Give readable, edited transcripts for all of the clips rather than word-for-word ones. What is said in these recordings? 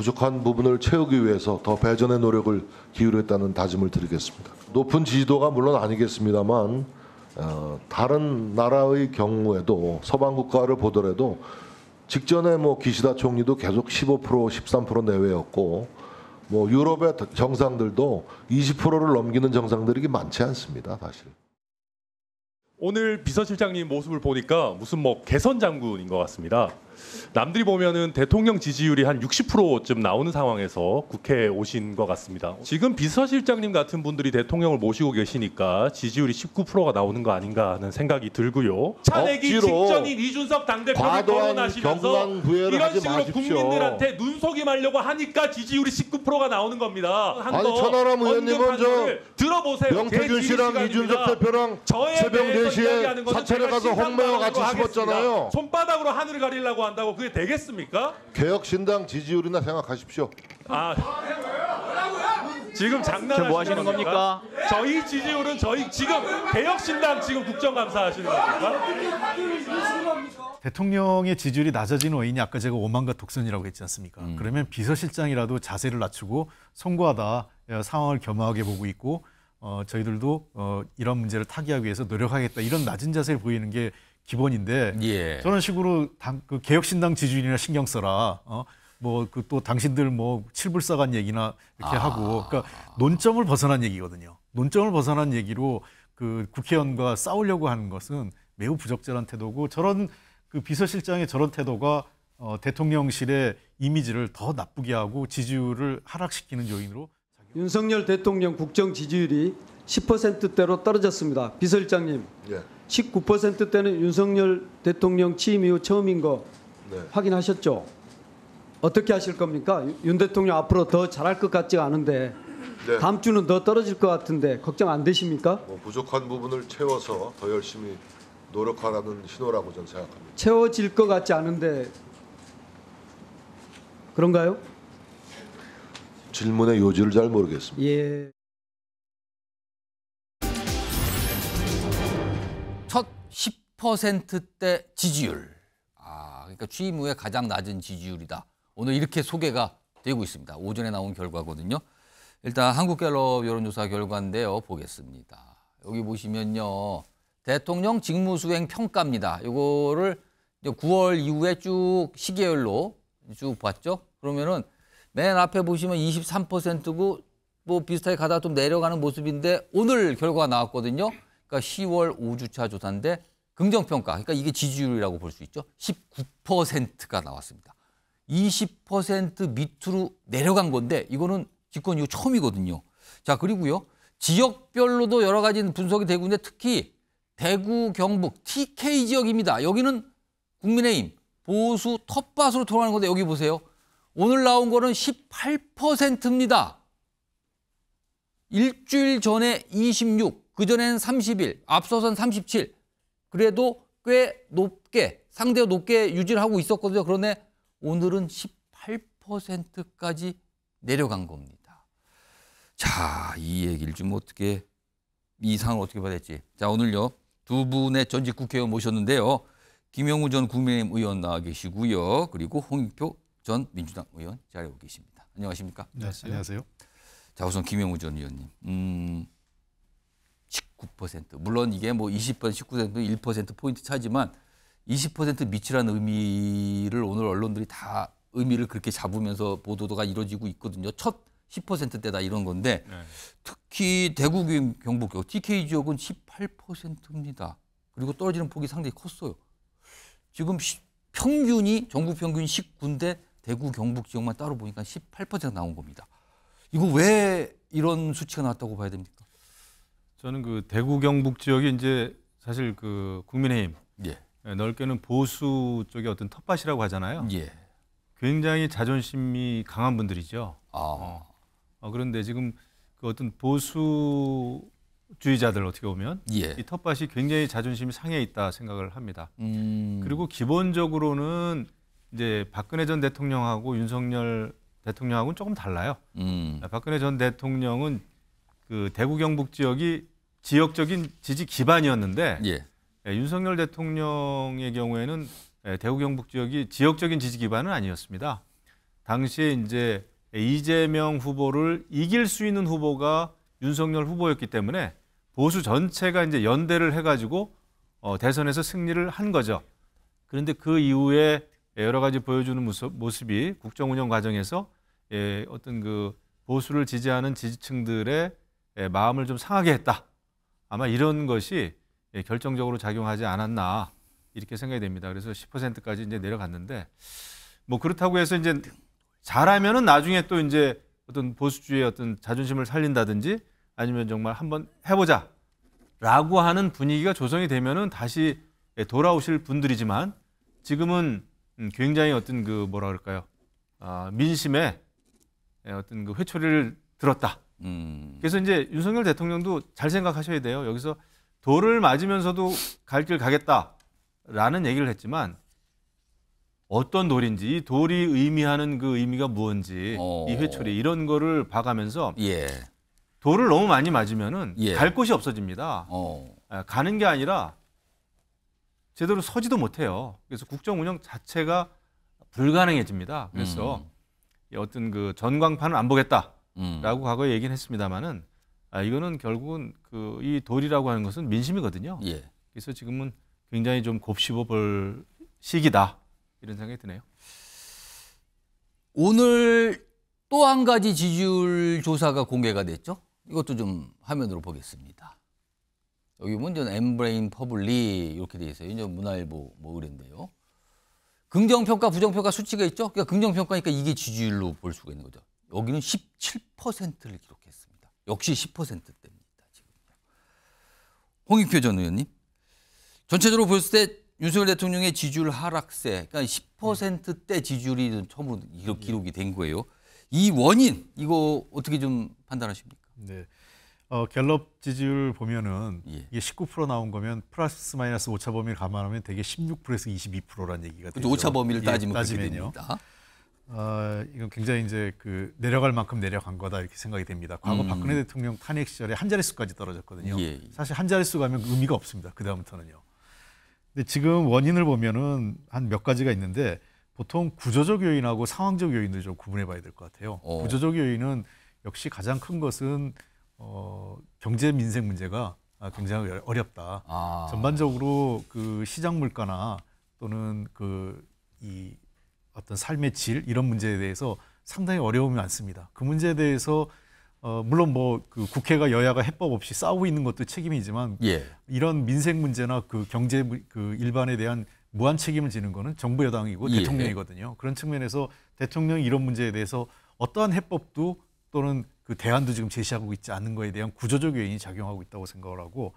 부족한 부분을 채우기 위해서 더 배전의 노력을 기울였다는 다짐을 드리겠습니다. 높은 지지도가 물론 아니겠습니다만 다른 나라의 경우에도 서방 국가를 보더라도 직전에 기시다 총리도 계속 15%, 13% 내외였고 유럽의 정상들도 20%를 넘기는 정상들이 많지 않습니다, 사실. 오늘 비서실장님 모습을 보니까 무슨 개선 장군인 것 같습니다. 남들이 보면은 대통령 지지율이 한 60%쯤 나오는 상황에서 국회에 오신 것 같습니다. 지금 비서실장님 같은 분들이 대통령을 모시고 계시니까 지지율이 19%가 나오는 거 아닌가 하는 생각이 들고요. 차내기 직전인 이준석 당대표를 거론하시면서 이런 식으로 마십시오. 국민들한테 눈속임하려고 하니까 지지율이 19%가 나오는 겁니다. 아니 천하람 의원님은 들어보세요. 명태균 씨랑 이준석 대표랑 새벽 4시에 사찰에 가서 홍매와 같이 씹었잖아요. 손바닥으로 하늘을 가리려고 한다고 그게 되겠습니까? 개혁신당 지지율이나 생각하십시오. 지금 장난하시는 뭐 하시는 겁니까? 저희 지지율은 지금 개혁신당 지금 국정감사 하시는 겁니까? 대통령의 지지율이 낮아지는 원인이 아까 제가 오만과 독선이라고 했지 않습니까? 그러면 비서실장이라도 자세를 낮추고 송구하다 상황을 겸허하게 보고 있고 저희들도 이런 문제를 타개하기 위해서 노력하겠다 이런 낮은 자세를 보이는 게 기본인데 저런 식으로 그 개혁신당 지지율이나 신경 써라. 또 당신들 칠불사간 얘기나 이렇게 하고 그러니까 논점을 벗어난 얘기거든요. 논점을 벗어난 얘기로 그 국회의원과 싸우려고 하는 것은 매우 부적절한 태도고 저런 그 비서실장의 저런 태도가 대통령실의 이미지를 더 나쁘게 하고 지지율을 하락시키는 요인으로 윤석열 대통령 국정 지지율이 10%대로 떨어졌습니다. 비서실장님, 19%대는 윤석열 대통령 취임 이후 처음인 거 확인하셨죠? 어떻게 하실 겁니까? 윤 대통령 앞으로 더 잘할 것 같지가 않은데 다음 주는 더 떨어질 것 같은데 걱정 안 되십니까? 부족한 부분을 채워서 더 열심히 노력하라는 신호라고 저는 생각합니다. 채워질 것 같지 않은데 그런가요? 질문의 요지를 잘 모르겠습니다. 예. 첫 10%대 지지율. 그러니까 취임 후에 가장 낮은 지지율이다. 오늘 이렇게 소개가 되고 있습니다. 오전에 나온 결과거든요. 일단 한국갤럽 여론조사 결과인데요. 보겠습니다. 여기 보시면요. 대통령 직무수행 평가입니다. 이거를 9월 이후에 쭉 시계열로 쭉 봤죠. 그러면은 맨 앞에 보시면 23%고 비슷하게 가다가 좀 내려가는 모습인데 오늘 결과가 나왔거든요. 그러니까 10월 5주차 조사인데 긍정평가, 그러니까 이게 지지율이라고 볼 수 있죠. 19%가 나왔습니다. 20% 밑으로 내려간 건데 이거는 집권 이후 처음이거든요. 자, 그리고요. 지역별로도 여러 가지 분석이 되고 있는데 특히 대구, 경북, TK 지역입니다. 여기는 국민의힘 보수 텃밭으로 돌아가는 건데 여기 보세요. 오늘 나온 거는 18%입니다. 일주일 전에 26, 그전에는 31, 앞서선 37. 그래도 꽤 높게, 상대가 높게 유지를 하고 있었거든요. 그런데 오늘은 18%까지 내려간 겁니다. 자, 이 얘기를 좀 어떻게, 이 상황을 어떻게 봐야 될지. 자, 오늘요. 두 분의 전직 국회의원 모셨는데요. 김영우 전 국민의힘 의원 나와 계시고요. 그리고 홍익표 전 민주당 의원 자리에 오고 계십니다. 안녕하십니까? 네, 안녕하세요. 자, 우선 김영우 전 의원님. 19%. 물론 이게 20%, 19%, 1% 포인트 차지만 20% 밑이라는 의미를 오늘 언론들이 다 의미를 그렇게 잡으면서 보도가 이루어지고 있거든요. 첫 10%대다 이런 건데 특히 대구, 경북, TK 지역은 18%입니다. 그리고 떨어지는 폭이 상당히 컸어요. 지금 평균이 전국 평균이 19인데 대구, 경북 지역만 따로 보니까 18% 나온 겁니다. 이거 왜 이런 수치가 나왔다고 봐야 됩니까? 저는 그 대구, 경북 지역이 이제 사실 그 국민의힘 넓게는 보수 쪽의 어떤 텃밭이라고 하잖아요. 굉장히 자존심이 강한 분들이죠. 그런데 지금 그 어떤 보수주의자들 어떻게 보면 이 텃밭이 굉장히 자존심이 상해 있다 생각을 합니다. 그리고 기본적으로는 이제 박근혜 전 대통령하고 윤석열 대통령하고는 조금 달라요. 박근혜 전 대통령은 그 대구, 경북 지역이 지역적인 지지 기반이었는데 윤석열 대통령의 경우에는 대구, 경북 지역이 지역적인 지지 기반은 아니었습니다. 당시에 이제 이재명 후보를 이길 수 있는 후보가 윤석열 후보였기 때문에 보수 전체가 이제 연대를 해가지고 대선에서 승리를 한 거죠. 그런데 그 이후에 여러 가지 보여주는 모습이 국정 운영 과정에서 어떤 그 보수를 지지하는 지지층들의 마음을 좀 상하게 했다. 아마 이런 것이 결정적으로 작용하지 않았나 이렇게 생각이 됩니다. 그래서 10%까지 이제 내려갔는데 뭐 그렇다고 해서 이제 잘하면은 나중에 또 이제 어떤 보수주의의 어떤 자존심을 살린다든지 아니면 정말 한번 해보자라고 하는 분위기가 조성이 되면은 다시 돌아오실 분들이지만 지금은 굉장히 어떤 그 뭐라 그럴까요? 민심에 어떤 그 회초리를 들었다. 그래서 이제 윤석열 대통령도 잘 생각하셔야 돼요. 여기서 돌을 맞으면서도 갈 길 가겠다라는 얘기를 했지만 어떤 돌인지 이 돌이 의미하는 그 의미가 무엇인지 이 회초리 이런 거를 봐가면서 예. 돌을 너무 많이 맞으면은 예. 갈 곳이 없어집니다. 가는 게 아니라 제대로 서지도 못해요. 그래서 국정 운영 자체가 불가능해집니다. 그래서 어떤 그 전광판을 안 보겠다라고 과거에 얘기는 했습니다만은 이거는 결국은 그 이 돌이라고 하는 것은 민심이거든요. 예. 그래서 지금은 굉장히 좀 곱씹어 볼 시기다 이런 생각이 드네요. 오늘 또 한 가지 지지율 조사가 공개가 됐죠. 이것도 좀 화면으로 보겠습니다. 여기 먼저 엠브레인 퍼블리 이렇게 돼 있어요. 이제 문화일보 뭐 의뢰인데요. 긍정평가, 부정평가 수치가 있죠. 그러니까 긍정평가니까 이게 지지율로 볼 수가 있는 거죠. 여기는 17%를 기록했습니다. 역시 10%대입니다. 지금요. 홍익표 전 의원님, 전체적으로 봤을 때 윤석열 대통령의 지지율 하락세, 그러니까 10%대 지지율이 처음으로 기록이 된 거예요. 이 원인 이거 어떻게 좀 판단하십니까? 네. 갤럽 지지율 보면은 예. 이게 19% 나온 거면 플러스 마이너스 오차 범위를 감안하면 되게 16%에서 22%라는 얘기가 되죠. 그렇죠. 오차 범위를 따지면 그렇게 따지면요. 됩니다. 이건 굉장히 이제 그 내려갈 만큼 내려간 거다 이렇게 생각이 됩니다. 과거 박근혜 대통령 탄핵 시절에 한 자릿수까지 떨어졌거든요. 예. 사실 한 자릿수 가면 의미가 없습니다. 그 다음부터는요. 근데 지금 원인을 보면은 한 몇 가지가 있는데 보통 구조적 요인하고 상황적 요인을 좀 구분해 봐야 될 것 같아요. 구조적 요인은 역시 가장 큰 것은 경제 민생 문제가 굉장히 어렵다. 전반적으로 그 시장 물가나 또는 이 어떤 삶의 질 이런 문제에 대해서 상당히 어려움이 많습니다. 그 문제에 대해서 물론 뭐 그 국회가 여야가 해법 없이 싸우고 있는 것도 책임이지만 예. 이런 민생 문제나 그 경제 그 일반에 대한 무한 책임을 지는 거는 정부 여당이고 예. 대통령이거든요. 그런 측면에서 대통령이 이런 문제에 대해서 어떠한 해법도 또는 그 대안도 지금 제시하고 있지 않는 거에 대한 구조적 요인이 작용하고 있다고 생각을 하고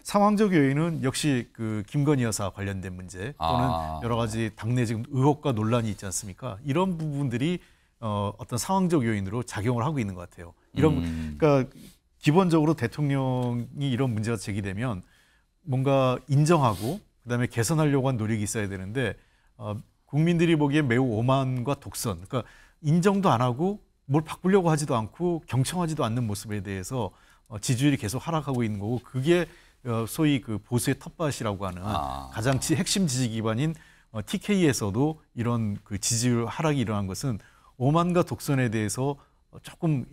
상황적 요인은 역시 그 김건희 여사 관련된 문제 또는 여러 가지 당내 지금 의혹과 논란이 있지 않습니까? 이런 부분들이 어떤 상황적 요인으로 작용을 하고 있는 것 같아요. 그러니까 기본적으로 대통령이 이런 문제가 제기되면 뭔가 인정하고 그다음에 개선하려고 한 노력이 있어야 되는데 국민들이 보기에 매우 오만과 독선, 그러니까 인정도 안 하고 뭘 바꾸려고 하지도 않고 경청하지도 않는 모습에 대해서 지지율이 계속 하락하고 있는 거고 그게 소위 그 보수의 텃밭이라고 하는 가장 핵심 지지 기반인 TK에서도 이런 그 지지율 하락이 일어난 것은 오만과 독선에 대해서 조금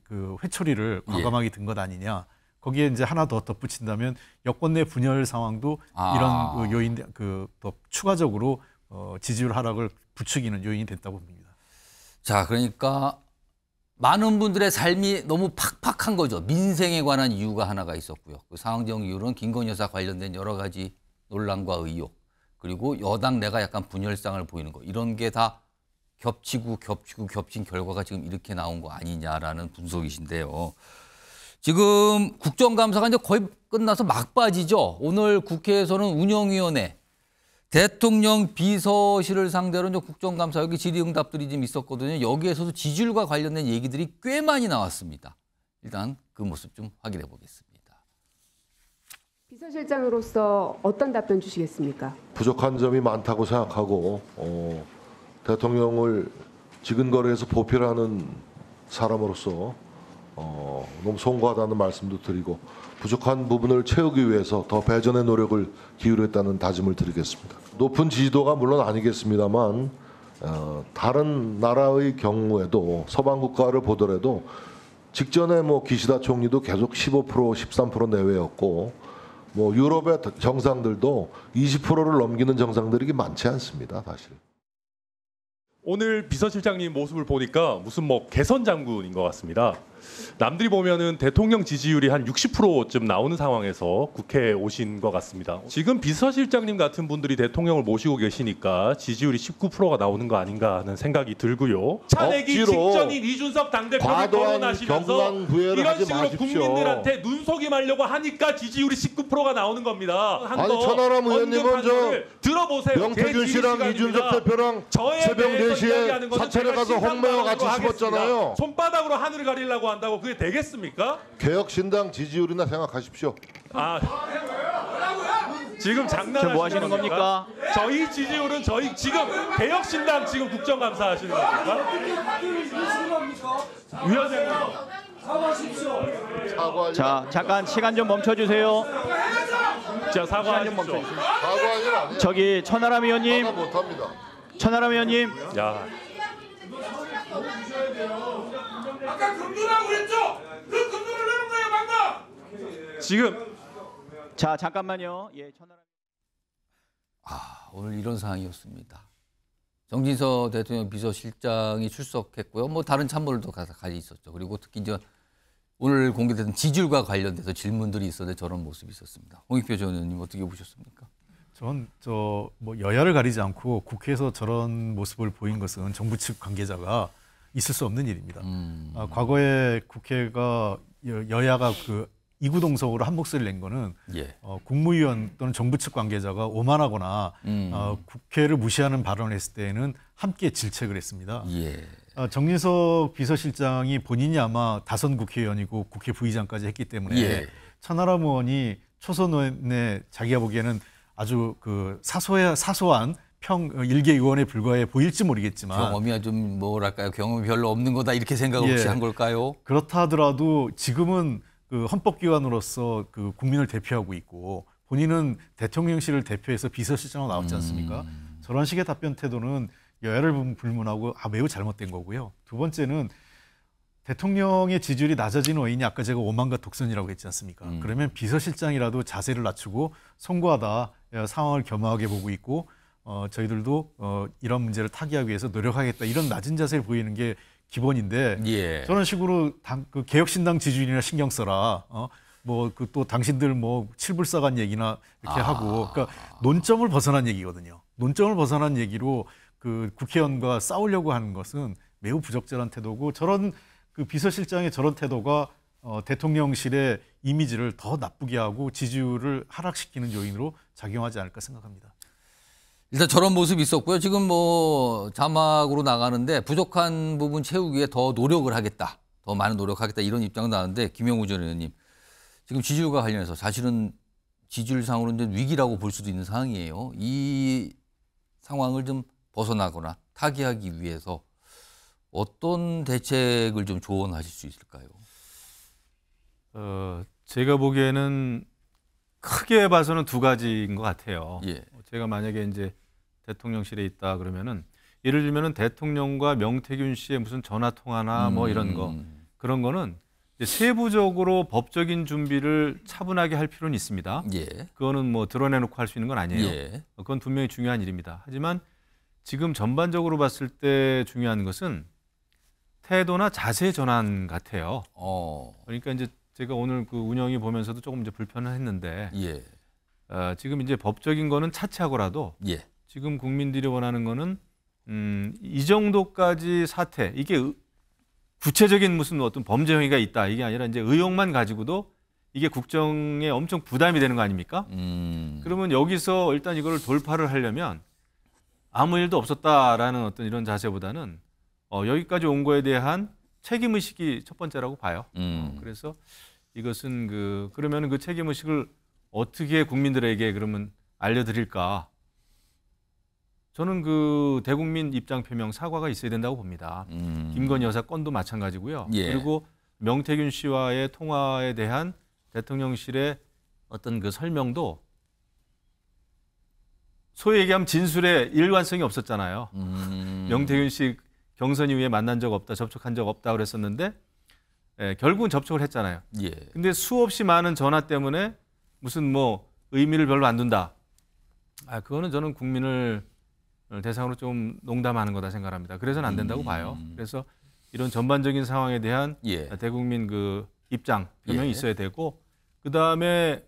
그 회초리를 과감하게 든 것 아니냐. 거기에 이제 하나 더 덧붙인다면 여권 내 분열 상황도 이런 요인 더 추가적으로 지지율 하락을 부추기는 요인이 됐다고 봅니다. 자, 그러니까 많은 분들의 삶이 너무 팍팍한 거죠. 민생에 관한 이유가 하나가 있었고요. 그 상황적 이유는 김건희 여사 관련된 여러 가지 논란과 의혹, 그리고 여당 내가 약간 분열상을 보이는 거, 이런 게 다 겹친 결과가 지금 이렇게 나온 거 아니냐라는 분석이신데요. 지금 국정감사가 이제 거의 끝나서 막바지죠. 오늘 국회에서는 운영위원회, 대통령 비서실을 상대로 이제 국정감사 여기 질의응답들이 좀 있었거든요. 여기에서도 지지율과 관련된 얘기들이 꽤 많이 나왔습니다. 일단 그 모습 좀 확인해 보겠습니다. 비서실장으로서 어떤 답변 주시겠습니까? 부족한 점이 많다고 생각하고 대통령을 지근거리에서 보필하는 사람으로서 너무 송구하다는 말씀도 드리고 부족한 부분을 채우기 위해서 더 배전의 노력을 기울였다는 다짐을 드리겠습니다. 높은 지지도가 물론 아니겠습니다만 다른 나라의 경우에도 서방 국가를 보더라도 직전에 뭐 기시다 총리도 계속 15%, 13% 내외였고 뭐 유럽의 정상들도 20%를 넘기는 정상들이 많지 않습니다, 사실. 오늘 비서실장님 모습을 보니까 무슨 뭐 개선 장군인 것 같습니다. 남들이 보면은 대통령 지지율이 한 60%쯤 나오는 상황에서 국회에 오신 것 같습니다. 지금 비서실장님 같은 분들이 대통령을 모시고 계시니까 지지율이 19%가 나오는 거 아닌가 하는 생각이 들고요. 차내기 억지로 직전인 이준석 당대표를 과도한 거론하시면서 경랑부회를 이런 하지 식으로 마십시오. 국민들한테 눈속임하려고 하니까 지지율이 19%가 나오는 겁니다. 아니, 천하람 의원님은 저 들어보세요. 명태균 제 씨랑 지휘 이준석 시간입니다. 대표랑 저에 새벽 대해서 4시에 이야기하는 것은 사찰에 제가 가서 홍매화 같이 신상방으로 씹었잖아요. 하겠습니다. 손바닥으로 하늘을 가리려고 한다고 그게 되겠습니까? 개혁신당 지지율이나 생각하십시오. 아, 지금 장난하시는 뭐 하시는 겁니까? 저희 지지율은 저희 지금 개혁신당 지금 국정감사 하시는 겁니까? 위원장님. 사과하지 자, 잠깐 시간 좀 멈춰주세요. 자, 사과하십시오. 사과할 일 아니에요. 저기 천하람 의원님, 사과 못합니다. 천하람 의원님. 야, 아까 금도라고 그랬죠? 그 금도를 내는 거예요, 방금. 지금 자, 잠깐만요. 예, 천하람. 오늘 이런 상황이었습니다. 정진석 대통령 비서실장이 출석했고요. 뭐 다른 참모들도 같이 있었죠. 그리고 특히 이제 오늘 공개된 지지율과 관련돼서 질문들이 있었는데 저런 모습이 있었습니다. 홍익표 전 의원님 어떻게 보셨습니까? 전 뭐 여야를 가리지 않고 국회에서 저런 모습을 보인 것은 정부 측 관계자가 있을 수 없는 일입니다. 과거에 국회가 여야가 그 이구동성으로 한 목소리를 낸 거는 예. 국무위원 또는 정부 측 관계자가 오만하거나 국회를 무시하는 발언을 했을 때에는 함께 질책을 했습니다. 예. 정진석 비서실장이 본인이 아마 다선 국회의원이고 국회 부의장까지 했기 때문에 예. 천하람 의원이 초선에 자기가 보기에는 아주 그 사소한 일개 의원에 불과해 보일지 모르겠지만 경험이 좀 뭐랄까요? 경험이 별로 없는 거다 이렇게 생각 없이 예. 한 걸까요? 그렇다 하더라도 지금은 그 헌법기관으로서 그 국민을 대표하고 있고 본인은 대통령실을 대표해서 비서실장으로 나왔지 않습니까? 저런 식의 답변 태도는 여야를 불문하고 매우 잘못된 거고요. 두 번째는 대통령의 지지율이 낮아지는 원인이 아까 제가 오만과 독선이라고 했지 않습니까? 그러면 비서실장이라도 자세를 낮추고 송구하다 상황을 겸허하게 보고 있고 저희들도 이런 문제를 타개하기 위해서 노력하겠다 이런 낮은 자세를 보이는 게 기본인데 예. 저런 식으로 그 개혁신당 지지율이나 신경 써라. 뭐 그 또 당신들 뭐 칠불사간 얘기나 이렇게 하고 그러니까 논점을 벗어난 얘기거든요. 논점을 벗어난 얘기로 그 국회의원과 싸우려고 하는 것은 매우 부적절한 태도고 저런 그 비서실장의 저런 태도가 대통령실의 이미지를 더 나쁘게 하고 지지율을 하락시키는 요인으로 작용하지 않을까 생각합니다. 일단 저런 모습이 있었고요. 지금 뭐 자막으로 나가는데 부족한 부분 채우기 위해 더 노력을 하겠다. 더 많은 노력하겠다. 이런 입장 나왔는데 김영우 전 의원님. 지금 지지율과 관련해서 사실은 지지율상으로는 위기라고 볼 수도 있는 상황이에요. 이 상황을 좀 벗어나거나 타개하기 위해서 어떤 대책을 좀 조언하실 수 있을까요? 제가 보기에는 크게 봐서는 두 가지인 것 같아요. 예. 제가 만약에 이제 대통령실에 있다 그러면은 예를 들면은 대통령과 명태균 씨의 무슨 전화 통화나 뭐 이런 거 그런 거는 이제 세부적으로 법적인 준비를 차분하게 할 필요는 있습니다. 예. 그거는 뭐 드러내놓고 할 수 있는 건 아니에요. 예. 그건 분명히 중요한 일입니다. 하지만 지금 전반적으로 봤을 때 중요한 것은 태도나 자세 전환 같아요. 그러니까 이제 제가 오늘 그 운영이 보면서도 조금 이제 불편은 했는데 예. 지금 이제 법적인 거는 차치하고라도 예. 지금 국민들이 원하는 거는 이 정도까지 사태 이게 구체적인 무슨 어떤 범죄 행위가 있다 이게 아니라 이제 의혹만 가지고도 이게 국정에 엄청 부담이 되는 거 아닙니까? 그러면 여기서 일단 이거를 돌파를 하려면 아무 일도 없었다라는 어떤 이런 자세보다는 여기까지 온 거에 대한 책임 의식이 첫 번째라고 봐요. 그래서 이것은 그러면 그 책임 의식을 어떻게 국민들에게 그러면 알려드릴까? 저는 그 대국민 입장 표명 사과가 있어야 된다고 봅니다. 김건희 여사 건도 마찬가지고요. 예. 그리고 명태균 씨와의 통화에 대한 대통령실의 어떤 그 설명도 소위 얘기하면 진술에 일관성이 없었잖아요. 명태균 씨 경선 이후에 만난 적 없다, 접촉한 적 없다 그랬었는데 결국은 접촉을 했잖아요. 예. 근데 수없이 많은 전화 때문에 무슨 뭐 의미를 별로 안 둔다. 그거는 저는 국민을 대상으로 좀 농담하는 거다 생각합니다. 그래서는 안 된다고 봐요. 그래서 이런 전반적인 상황에 대한 예. 대국민 그 입장 표명이 예. 있어야 되고 그 다음에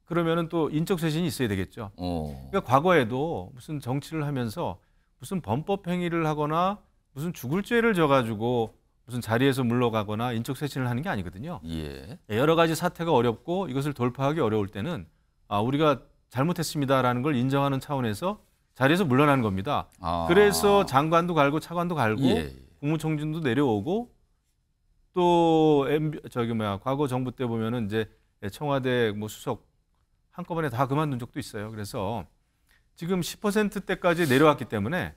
그러면은 또 인적 쇄신이 있어야 되겠죠. 그러니까 과거에도 무슨 정치를 하면서 무슨 범법 행위를 하거나 무슨 죽을 죄를 져가지고 무슨 자리에서 물러가거나 인적 쇄신을 하는 게 아니거든요. 예. 여러 가지 사태가 어렵고 이것을 돌파하기 어려울 때는 우리가 잘못했습니다라는 걸 인정하는 차원에서 자리에서 물러나는 겁니다. 그래서 장관도 갈고 차관도 갈고 예. 국무총리도 내려오고 또 과거 정부 때 보면은 이제 청와대 뭐 수석 한꺼번에 다 그만둔 적도 있어요. 그래서 지금 10%대까지 내려왔기 때문에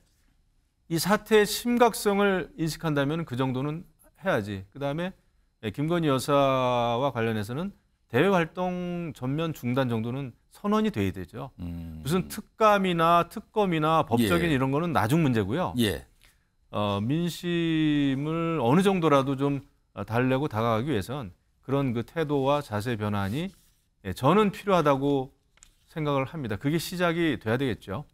이 사태의 심각성을 인식한다면 그 정도는 해야지. 그다음에 김건희 여사와 관련해서는 대외 활동 전면 중단 정도는 선언이 돼야 되죠. 무슨 특감이나 특검이나 법적인 예. 이런 거는 나중 문제고요. 예. 민심을 어느 정도라도 좀 달래고 다가가기 위해선 그런 그 태도와 자세 변환이 저는 필요하다고 생각을 합니다. 그게 시작이 돼야 되겠죠.